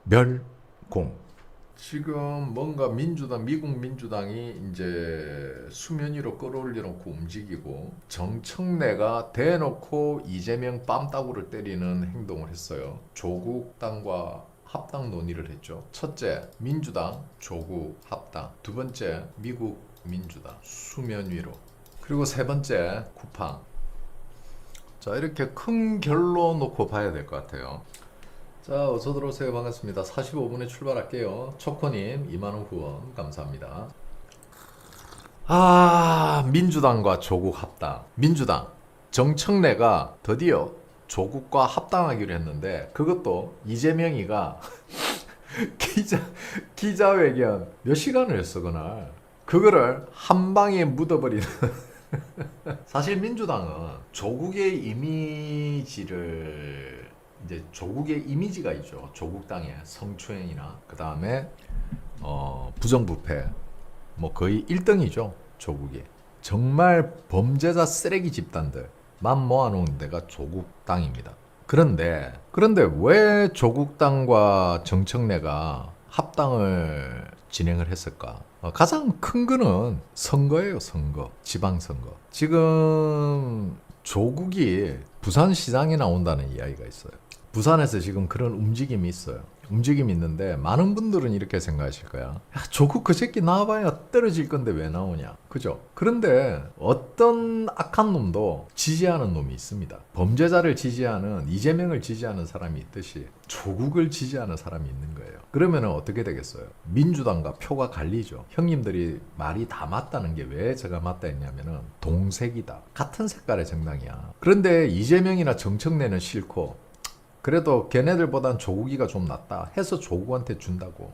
멸공. 지금 뭔가 미국 민주당이 이제 수면 위로 끌어올려놓고 움직이고 정청래가 대놓고 이재명 뺨따구를 때리는 행동을 했어요. 조국 당과 합당 논의를 했죠. 첫째, 민주당 조국 합당. 두 번째, 미국 민주당 수면 위로. 그리고 세 번째, 쿠팡. 자, 이렇게 큰 결로 놓고 봐야 될 것 같아요. 자, 어서 들어오세요. 반갑습니다. 45분에 출발할게요. 초코님 2만원 후원 감사합니다. 민주당과 조국 합당. 민주당 정청래가 드디어 조국과 합당하기로 했는데 그것도 이재명이가 기자회견 몇 시간을 했어 그날. 그거를 한 방에 묻어버리는. 사실 민주당은 조국의 이미지를 이제 조국의 이미지가 있죠. 조국 땅의 성추행이나 그 다음에 부정부패 뭐 거의 1등이죠. 조국이 정말 범죄자 쓰레기 집단들만 모아놓은 데가 조국 땅입니다. 그런데 왜 조국 땅과 정청래가 합당을 진행을 했을까? 가장 큰 거는 선거예요. 선거. 지방선거. 지금 조국이 부산시장에 나온다는 이야기가 있어요. 부산에서 지금 그런 움직임이 있어요. 움직임이 있는데 많은 분들은 이렇게 생각하실 거야. 야, 조국 그 새끼 나와봐야 떨어질 건데 왜 나오냐. 그죠? 그런데 어떤 악한 놈도 지지하는 놈이 있습니다. 범죄자를 지지하는, 이재명을 지지하는 사람이 있듯이 조국을 지지하는 사람이 있는 거예요. 그러면 어떻게 되겠어요? 민주당과 표가 갈리죠. 형님들이 말이 다 맞다는 게 왜 제가 맞다 했냐면은 동색이다. 같은 색깔의 정당이야. 그런데 이재명이나 정청래는 싫고 그래도 걔네들보단 조국이가 좀 낫다 해서 조국한테 준다고.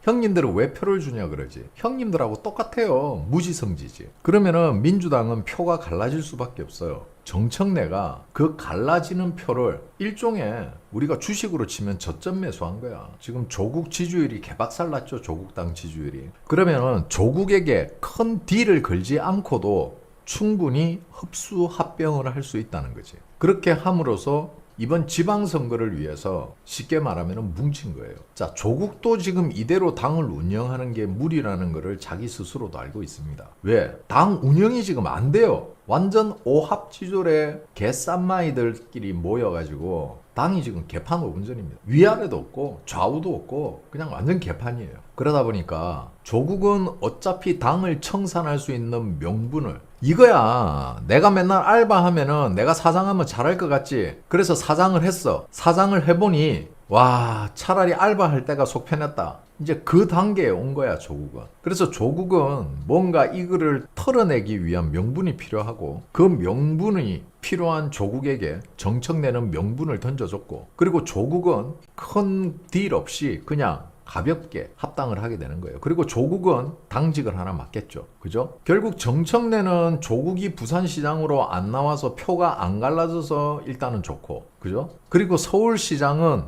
형님들은 왜 표를 주냐 그러지. 형님들하고 똑같아요. 무지성지지. 그러면은 민주당은 표가 갈라질 수밖에 없어요. 정청래가 그 갈라지는 표를 일종의 우리가 주식으로 치면 저점 매수한 거야. 지금 조국 지지율이 개박살 났죠. 조국당 지지율이. 그러면은 조국에게 큰 딜을 걸지 않고도 충분히 흡수 합병을 할 수 있다는 거지. 그렇게 함으로써 이번 지방선거를 위해서 쉽게 말하면 뭉친 거예요. 자, 조국도 지금 이대로 당을 운영하는 게 무리라는 거를 자기 스스로도 알고 있습니다. 왜? 당 운영이 지금 안 돼요. 완전 오합지졸의 개쌈마이들끼리 모여가지고 당이 지금 개판 5분 전입니다. 위아래도 없고 좌우도 없고 그냥 완전 개판이에요. 그러다 보니까 조국은 어차피 당을 청산할 수 있는 명분을 이거야. 내가 맨날 알바하면은 내가 사장하면 잘할 것 같지. 그래서 사장을 했어. 사장을 해보니 와, 차라리 알바할 때가 속 편했다. 이제 그 단계에 온 거야, 조국은. 그래서 조국은 뭔가 이거를 털어내기 위한 명분이 필요하고 그 명분이 필요한 조국에게 정청래는 명분을 던져줬고 그리고 조국은 큰 딜 없이 그냥 가볍게 합당을 하게 되는 거예요. 그리고 조국은 당직을 하나 맡겠죠. 그죠? 결국 정청래는 조국이 부산시장으로 안 나와서 표가 안 갈라져서 일단은 좋고, 그죠? 그리고 서울시장은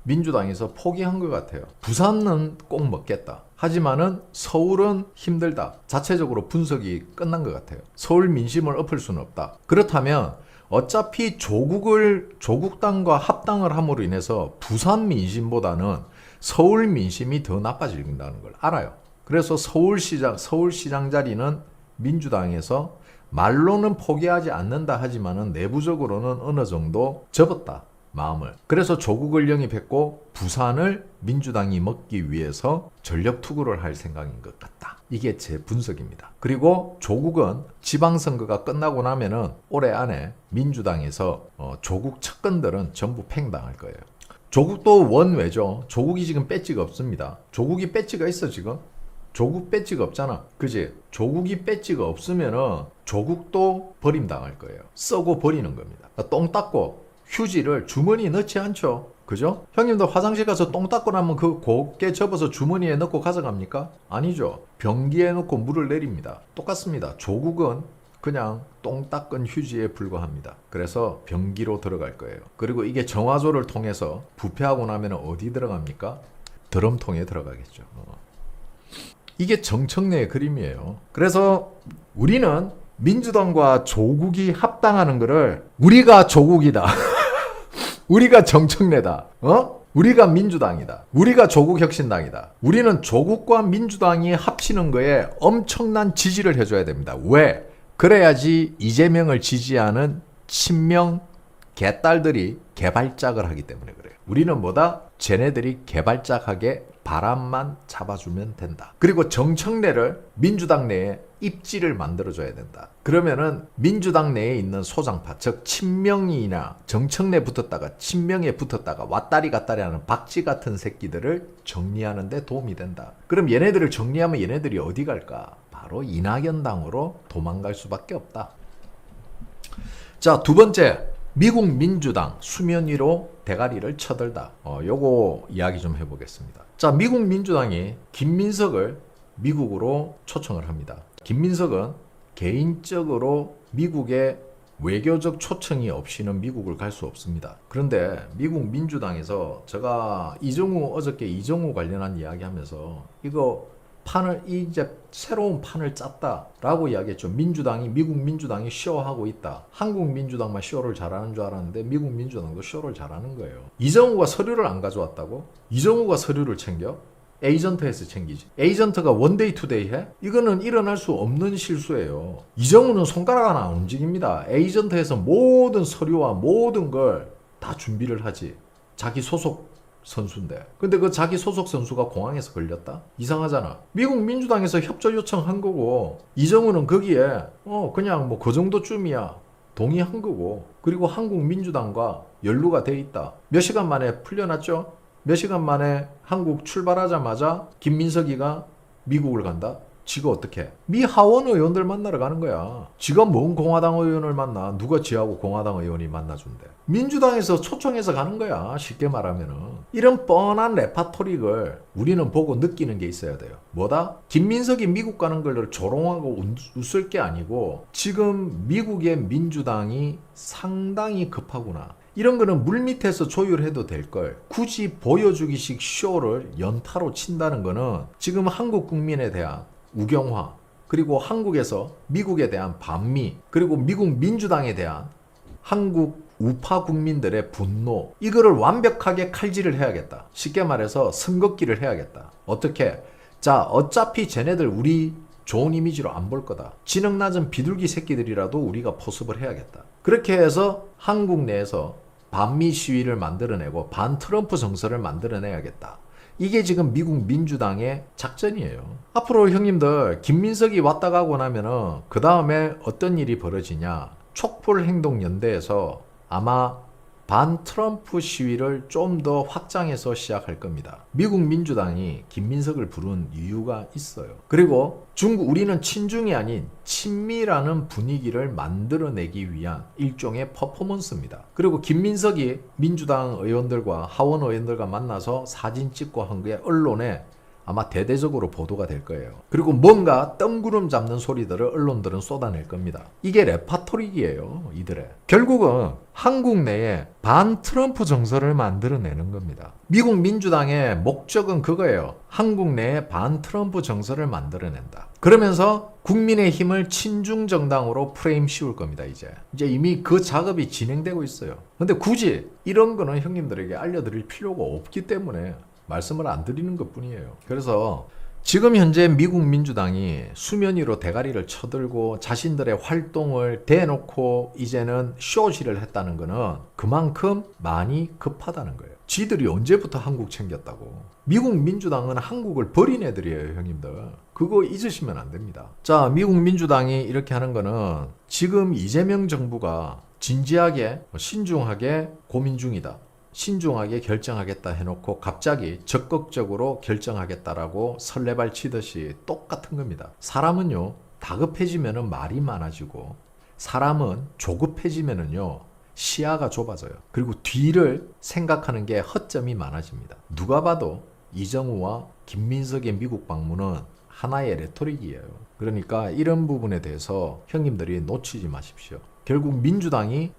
민주당에서 포기한 것 같아요. 부산은 꼭 먹겠다. 하지만은 서울은 힘들다. 자체적으로 분석이 끝난 것 같아요. 서울 민심을 엎을 수는 없다. 그렇다면 어차피 조국당과 합당을 함으로 인해서 부산 민심보다는 서울 민심이 더 나빠진다는 걸 알아요. 그래서 서울시장 자리는 민주당에서 말로는 포기하지 않는다 하지만은 내부적으로는 어느 정도 접었다. 마음을. 그래서 조국을 영입했고 부산을 민주당이 먹기 위해서 전력 투구를 할 생각인 것 같다. 이게 제 분석입니다. 그리고 조국은 지방선거가 끝나고 나면은 올해 안에 민주당에서 조국 측근들은 전부 팽당할 거예요. 조국도 원외죠. 조국이 지금 배지가 없습니다. 조국이 배지가 있어 지금? 조국 배지가 없잖아. 그지? 조국이 배지가 없으면은 조국도 버림당할 거예요. 썩어 버리는 겁니다. 똥 닦고 휴지를 주머니에 넣지 않죠. 그죠? 형님도 화장실 가서 똥 닦고 나면 그 곱게 접어서 주머니에 넣고 가져갑니까? 아니죠. 변기에 넣고 물을 내립니다. 똑같습니다. 조국은 그냥 똥 닦은 휴지에 불과합니다. 그래서 변기로 들어갈 거예요. 그리고 이게 정화조를 통해서 부패하고 나면 어디 들어갑니까? 드럼통에 들어가겠죠. 이게 정청래의 그림이에요. 그래서 우리는 민주당과 조국이 합당하는 거를 우리가 조국이다. 우리가 정청래다. 우리가 민주당이다. 우리가 조국혁신당이다. 우리는 조국과 민주당이 합치는 거에 엄청난 지지를 해줘야 됩니다. 왜? 그래야지 이재명을 지지하는 친명 개딸들이 개발작을 하기 때문에 그래요. 우리는 뭐다? 쟤네들이 개발작하게 바람만 잡아주면 된다. 그리고 정청래를 민주당 내에 입지를 만들어줘야 된다. 그러면은 민주당 내에 있는 소장파, 즉 친명이나 정청래 붙었다가 친명에 붙었다가 왔다리 갔다리 하는 박쥐 같은 새끼들을 정리하는 데 도움이 된다. 그럼 얘네들을 정리하면 얘네들이 어디 갈까? 바로 이낙연당으로 도망갈 수밖에 없다. 자, 두 번째, 미국 민주당 수면 위로 대가리를 쳐들다. 요거 이야기 좀 해보겠습니다. 자, 미국 민주당이 김민석을 미국으로 초청을 합니다. 김민석은 개인적으로 미국의 외교적 초청이 없이는 미국을 갈 수 없습니다. 그런데 미국 민주당에서 제가 어저께 이정우 관련한 이야기 하면서 이거 이제 새로운 판을 짰다라고 이야기했죠. 미국 민주당이 쇼하고 있다. 한국 민주당만 쇼를 잘하는 줄 알았는데 미국 민주당도 쇼를 잘하는 거예요. 이정우가 서류를 안 가져왔다고? 이정우가 서류를 챙겨? 에이전트에서 챙기지. 에이전트가 원데이 투데이 해? 이거는 일어날 수 없는 실수예요. 이정우는 손가락 하나 안 움직입니다. 에이전트에서 모든 서류와 모든 걸 다 준비를 하지. 자기 소속 선수인데. 근데 그 자기 소속 선수가 공항에서 걸렸다? 이상하잖아. 미국 민주당에서 협조 요청한 거고 이정우는 거기에 그냥 뭐 그 정도쯤이야 동의한 거고, 그리고 한국 민주당과 연루가 돼 있다. 몇 시간 만에 풀려났죠? 몇 시간 만에 한국 출발하자마자 김민석이가 미국을 간다? 지가 어떻게? 미 하원 의원들 만나러 가는 거야. 지가 뭔 공화당 의원을 만나? 누가 지하고 공화당 의원이 만나준대? 민주당에서 초청해서 가는 거야. 쉽게 말하면은. 이런 뻔한 레파토릭을 우리는 보고 느끼는 게 있어야 돼요. 뭐다? 김민석이 미국 가는 걸 조롱하고 웃을 게 아니고 지금 미국의 민주당이 상당히 급하구나. 이런 거는 물밑에서 조율해도 될 걸 굳이 보여주기식 쇼를 연타로 친다는 거는 지금 한국 국민에 대한 우경화, 그리고 한국에서 미국에 대한 반미, 그리고 미국 민주당에 대한 한국 우파 국민들의 분노, 이거를 완벽하게 칼질을 해야겠다. 쉽게 말해서 선긋기를 해야겠다. 어떻게? 자, 어차피 쟤네들 우리 좋은 이미지로 안 볼 거다. 지능 낮은 비둘기 새끼들이라도 우리가 포섭을 해야겠다. 그렇게 해서 한국 내에서 반미 시위를 만들어내고 반 트럼프 정서를 만들어내야겠다. 이게 지금 미국 민주당의 작전이에요. 앞으로 형님들 김민석이 왔다 가고 나면은 그 다음에 어떤 일이 벌어지냐. 촛불행동연대에서 아마 반 트럼프 시위를 좀 더 확장해서 시작할 겁니다. 미국 민주당이 김민석을 부른 이유가 있어요. 그리고 우리는 친중이 아닌 친미라는 분위기를 만들어내기 위한 일종의 퍼포먼스입니다. 그리고 김민석이 민주당 의원들과 하원 의원들과 만나서 사진 찍고 한 게 언론에 아마 대대적으로 보도가 될 거예요. 그리고 뭔가 뜬구름 잡는 소리들을 언론들은 쏟아낼 겁니다. 이게 레파토릭이에요, 이들의. 결국은 한국 내에 반 트럼프 정서를 만들어내는 겁니다. 미국 민주당의 목적은 그거예요. 한국 내에 반 트럼프 정서를 만들어낸다. 그러면서 국민의힘을 친중 정당으로 프레임 씌울 겁니다, 이제 이미 그 작업이 진행되고 있어요. 근데 굳이 이런 거는 형님들에게 알려드릴 필요가 없기 때문에 말씀을 안 드리는 것 뿐이에요. 그래서 지금 현재 미국 민주당이 수면 위로 대가리를 쳐들고 자신들의 활동을 대놓고 이제는 쇼질을 했다는 거는 그만큼 많이 급하다는 거예요. 지들이 언제부터 한국 챙겼다고. 미국 민주당은 한국을 버린 애들이에요, 형님들. 그거 잊으시면 안 됩니다. 자, 미국 민주당이 이렇게 하는 거는 지금 이재명 정부가 진지하게 신중하게 고민 중이다. 신중하게 결정하겠다 해놓고 갑자기 적극적으로 결정하겠다라고 설레발 치듯이 똑같은 겁니다. 사람은요, 다급해지면 말이 많아지고 사람은 조급해지면요 시야가 좁아져요. 그리고 뒤를 생각하는 게 허점이 많아집니다. 누가 봐도 이정우와 김민석의 미국 방문은 하나의 레토릭이에요. 그러니까 이런 부분에 대해서 형님들이 놓치지 마십시오. 결국 민주당이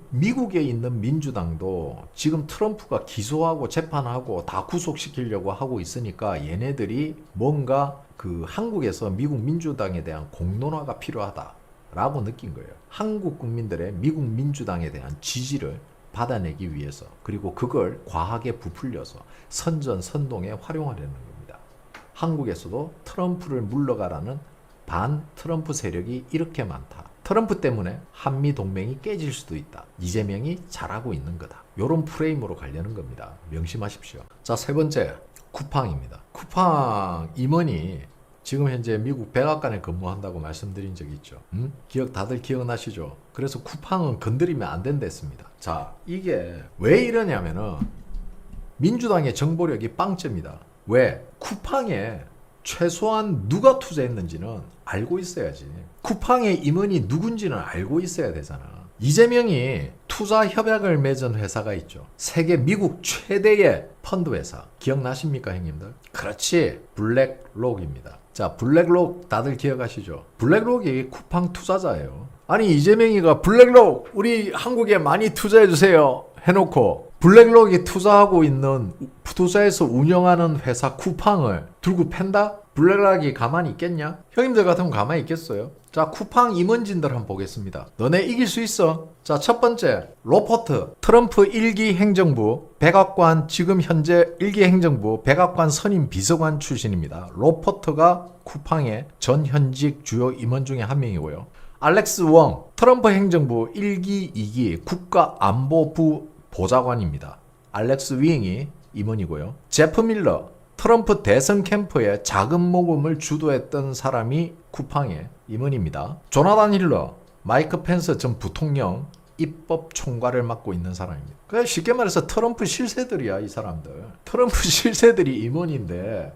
미국에 있는 민주당도 지금 트럼프가 기소하고 재판하고 다 구속시키려고 하고 있으니까 얘네들이 뭔가 그 한국에서 미국 민주당에 대한 공론화가 필요하다라고 느낀 거예요. 한국 국민들의 미국 민주당에 대한 지지를 받아내기 위해서, 그리고 그걸 과하게 부풀려서 선전선동에 활용하려는 겁니다. 한국에서도 트럼프를 물러가라는 반 트럼프 세력이 이렇게 많다. 트럼프 때문에 한미 동맹이 깨질 수도 있다. 이재명이 잘하고 있는 거다. 이런 프레임으로 가려는 겁니다. 명심하십시오. 자, 세 번째, 쿠팡입니다. 쿠팡 임원이 지금 현재 미국 백악관에 근무한다고 말씀드린 적이 있죠. 다들 기억나시죠? 그래서 쿠팡은 건드리면 안 된다 했습니다. 자, 이게 왜 이러냐면은 민주당의 정보력이 빵점이다. 왜? 쿠팡에 최소한 누가 투자했는지는 알고 있어야지. 쿠팡의 임원이 누군지는 알고 있어야 되잖아. 이재명이 투자 협약을 맺은 회사가 있죠. 세계 미국 최대의 펀드 회사. 기억나십니까, 형님들? 그렇지. 블랙록입니다. 자, 블랙록 다들 기억하시죠? 블랙록이 쿠팡 투자자예요. 아니, 이재명이가 블랙록 우리 한국에 많이 투자해 주세요 해놓고 블랙록이 투자해서 운영하는 회사 쿠팡을 들고 팬다? 블랙록이 가만히 있겠냐? 형님들 같으면 가만히 있겠어요? 자, 쿠팡 임원진들 한번 보겠습니다. 너네 이길 수 있어? 자, 첫 번째, 로퍼트, 트럼프 1기 행정부 백악관, 지금 현재 1기 행정부 백악관 선임 비서관 출신입니다. 로퍼트가 쿠팡의 전 현직 주요 임원 중에 한 명이고요. 알렉스 웡, 트럼프 행정부 1기, 2기 국가안보부 보좌관입니다. 알렉스 윙이 임원이고요. 제프 밀러, 트럼프 대선 캠프의 자금 모금을 주도했던 사람이 쿠팡의 임원입니다. 조나단 힐러, 마이크 펜스 전 부통령 입법 총괄을 맡고 있는 사람입니다. 그러니까 쉽게 말해서 트럼프 실세들이야, 이 사람들. 트럼프 실세들이 임원인데,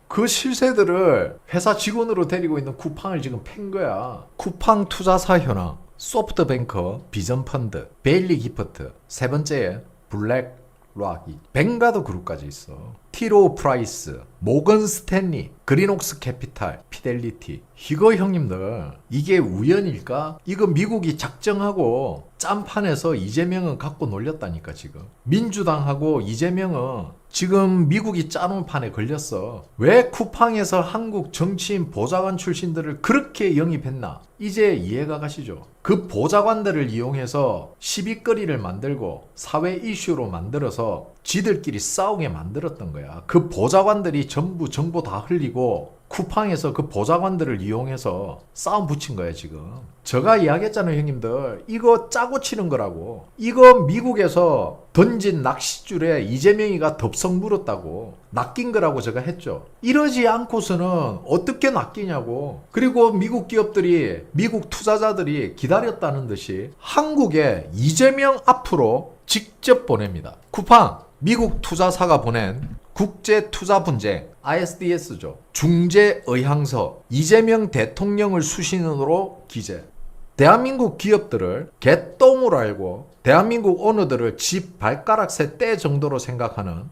그 실세들을 회사 직원으로 데리고 있는 쿠팡을 지금 팬 거야. 쿠팡 투자사 현황, 소프트뱅크, 비전펀드, 베일리 기프트, 세 번째에 블랙록이, 뱅가드 그룹까지 있어. 티로 프라이스, 모건 스탠리, 그린옥스 캐피탈, 피델리티. 이거 형님들, 이게 우연일까? 이거 미국이 작정하고 짬판에서 이재명은 갖고 놀렸다니까. 지금 민주당하고 이재명은 지금 미국이 짜놓은 판에 걸렸어. 왜 쿠팡에서 한국 정치인 보좌관 출신들을 그렇게 영입했나? 이제 이해가 가시죠? 그 보좌관들을 이용해서 시비거리를 만들고 사회 이슈로 만들어서 지들끼리 싸우게 만들었던 거야. 그 보좌관들이 전부 정보 다 흘리고 쿠팡에서 그 보좌관들을 이용해서 싸움 붙인 거야 지금. 제가 이야기했잖아요, 형님들. 이거 짜고 치는 거라고. 이거 미국에서 던진 낚싯줄에 이재명이가 덥석 물었다고 낚인 거라고 제가 했죠. 이러지 않고서는 어떻게 낚이냐고. 그리고 미국 기업들이, 미국 투자자들이 기다렸다는 듯이 한국에 이재명 앞으로 직접 보냅니다. 쿠팡, 미국 투자사가 보낸 국제투자분쟁, ISDS죠. 중재의향서, 이재명 대통령을 수신으로 기재. 대한민국 기업들을 개똥으로 알고 대한민국 오너들을 집 발가락새 떼 정도로 생각하는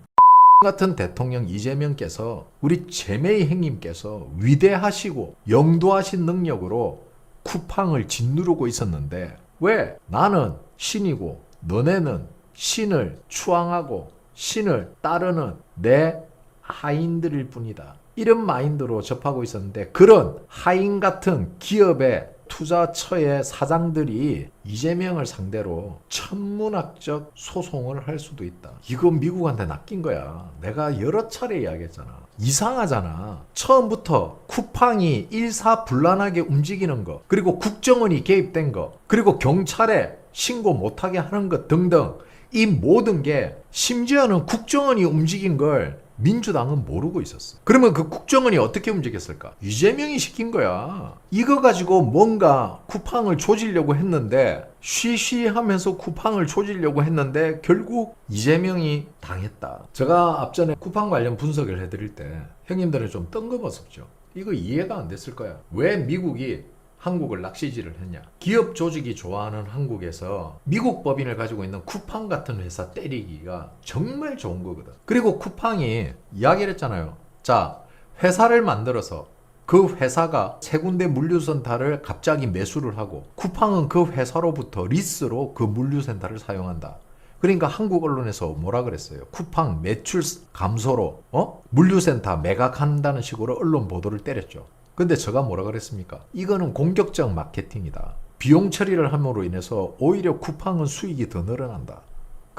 같은 대통령 이재명께서, 우리 제메이 형님께서 위대하시고 영도하신 능력으로 쿠팡을 짓누르고 있었는데, 왜? 나는 신이고 너네는 신을 추앙하고 신을 따르는 내 하인들일 뿐이다. 이런 마인드로 접하고 있었는데, 그런 하인 같은 기업의 투자처의 사장들이 이재명을 상대로 천문학적 소송을 할 수도 있다. 이거 미국한테 낚인 거야. 내가 여러 차례 이야기했잖아. 이상하잖아. 처음부터 쿠팡이 일사불란하게 움직이는 거, 그리고 국정원이 개입된 거, 그리고 경찰에 신고 못하게 하는 것 등등, 이 모든 게, 심지어는 국정원이 움직인 걸 민주당은 모르고 있었어. 그러면 그 국정원이 어떻게 움직였을까? 이재명이 시킨 거야. 이거 가지고 뭔가 쿠팡을 조지려고 했는데, 쉬쉬하면서 쿠팡을 조지려고 했는데 결국 이재명이 당했다. 제가 앞전에 쿠팡 관련 분석을 해드릴 때 형님들은 좀 뜬금없었죠. 이거 이해가 안 됐을 거야. 왜 미국이 한국을 낚시질을 했냐? 기업 조직이 좋아하는 한국에서 미국 법인을 가지고 있는 쿠팡 같은 회사 때리기가 정말 좋은 거거든. 그리고 쿠팡이 이야기를 했잖아요. 자, 회사를 만들어서 그 회사가 세 군데 물류센터를 갑자기 매수를 하고 쿠팡은 그 회사로부터 리스로 그 물류센터를 사용한다. 그러니까 한국 언론에서 뭐라 그랬어요? 쿠팡 매출 감소로 물류센터 매각한다는 식으로 언론 보도를 때렸죠. 근데 제가 뭐라 그랬습니까? 이거는 공격적 마케팅이다. 비용 처리를 함으로 인해서 오히려 쿠팡은 수익이 더 늘어난다.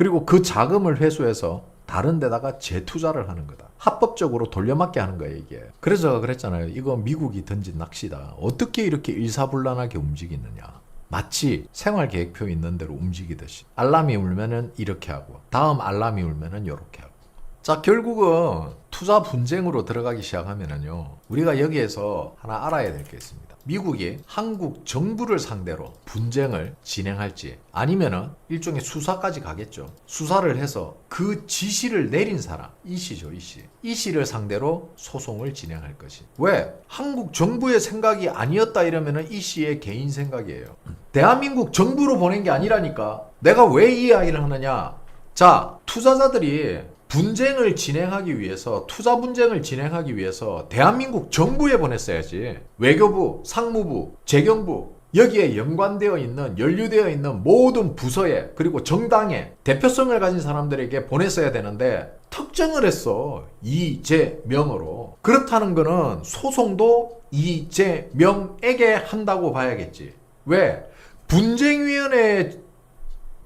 그리고 그 자금을 회수해서 다른 데다가 재투자를 하는 거다. 합법적으로 돌려막기 하는 거예요, 이게. 그래서 제가 그랬잖아요. 이거 미국이 던진 낚시다. 어떻게 이렇게 일사불란하게 움직이느냐. 마치 생활계획표 있는 대로 움직이듯이. 알람이 울면은 이렇게 하고, 다음 알람이 울면은 이렇게 하고. 자, 결국은 투자 분쟁으로 들어가기 시작하면은요, 우리가 여기에서 하나 알아야 될 게 있습니다. 미국이 한국 정부를 상대로 분쟁을 진행할지 아니면은 일종의 수사까지 가겠죠. 수사를 해서 그 지시를 내린 사람, 이 씨죠, 이 씨. 이 씨를 상대로 소송을 진행할 것이. 왜? 한국 정부의 생각이 아니었다 이러면은 이 씨의 개인 생각이에요. 대한민국 정부로 보낸 게 아니라니까. 내가 왜 이 이야기를 하느냐? 자, 투자자들이 분쟁을 진행하기 위해서, 투자 분쟁을 진행하기 위해서 대한민국 정부에 보냈어야지. 외교부, 상무부, 재경부, 여기에 연관되어 있는, 연루되어 있는 모든 부서에, 그리고 정당에 대표성을 가진 사람들에게 보냈어야 되는데 특정을 했어. 이재명으로. 그렇다는 거는 소송도 이재명에게 한다고 봐야겠지. 왜? 분쟁위원회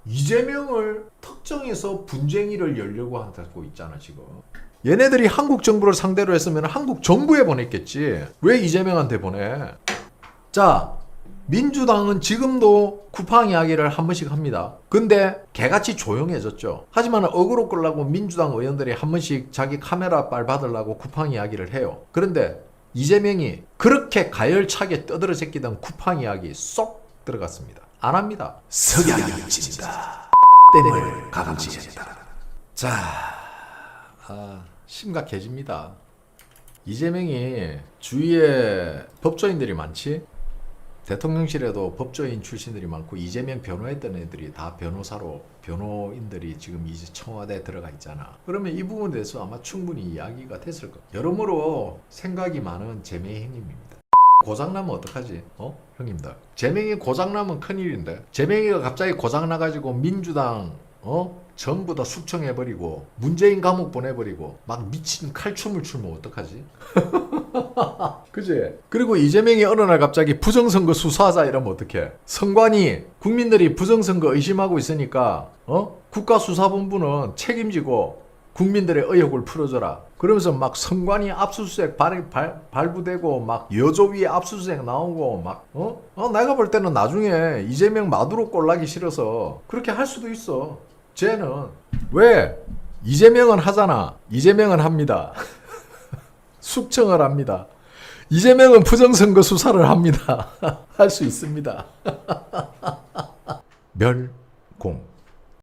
이재명을 특정해서 분쟁위를 열려고 한다고 있잖아, 지금. 얘네들이 한국 정부를 상대로 했으면 한국 정부에 보냈겠지. 왜 이재명한테 보내? 자, 민주당은 지금도 쿠팡 이야기를 한 번씩 합니다. 근데 개같이 조용해졌죠. 하지만 어그로 끌라고 민주당 의원들이 한 번씩 자기 카메라 빨 받으려고 쿠팡 이야기를 해요. 그런데 이재명이 그렇게 가열차게 떠들어 제끼던 쿠팡 이야기 쏙 들어갔습니다. 안 합니다. 석양이 진다. 땜을 감지했다. 자, 심각해집니다. 이재명이 주위에 법조인들이 많지? 대통령실에도 법조인 출신들이 많고 이재명 변호했던 애들이 다 변호사로, 변호인들이 지금 이제 청와대에 들어가 있잖아. 그러면 이 부분에 대해서 아마 충분히 이야기가 됐을 거예요. 여러모로 생각이 많은 재명의 형님입니다. 고장나면 어떡하지? 형님들. 재명이 고장나면 큰일인데. 재명이가 갑자기 고장나가지고 민주당 전부 다 숙청해버리고 문재인 감옥 보내버리고 막 미친 칼춤을 추면 어떡하지? 그지? 그리고 이재명이 어느 날 갑자기 부정선거 수사하자 이러면 어떡해? 선관위 국민들이 부정선거 의심하고 있으니까 국가수사본부는 책임지고 국민들의 의혹을 풀어줘라. 그러면서 막 선관위 압수수색 발부되고 막 여조위 압수수색 나오고 막 내가 볼 때는 나중에 이재명 마두로 꼴나기 싫어서 그렇게 할 수도 있어. 쟤는 왜? 이재명은 하잖아. 이재명은 합니다. 숙청을 합니다. 이재명은 부정선거 수사를 합니다. 할 수 있습니다. 멸공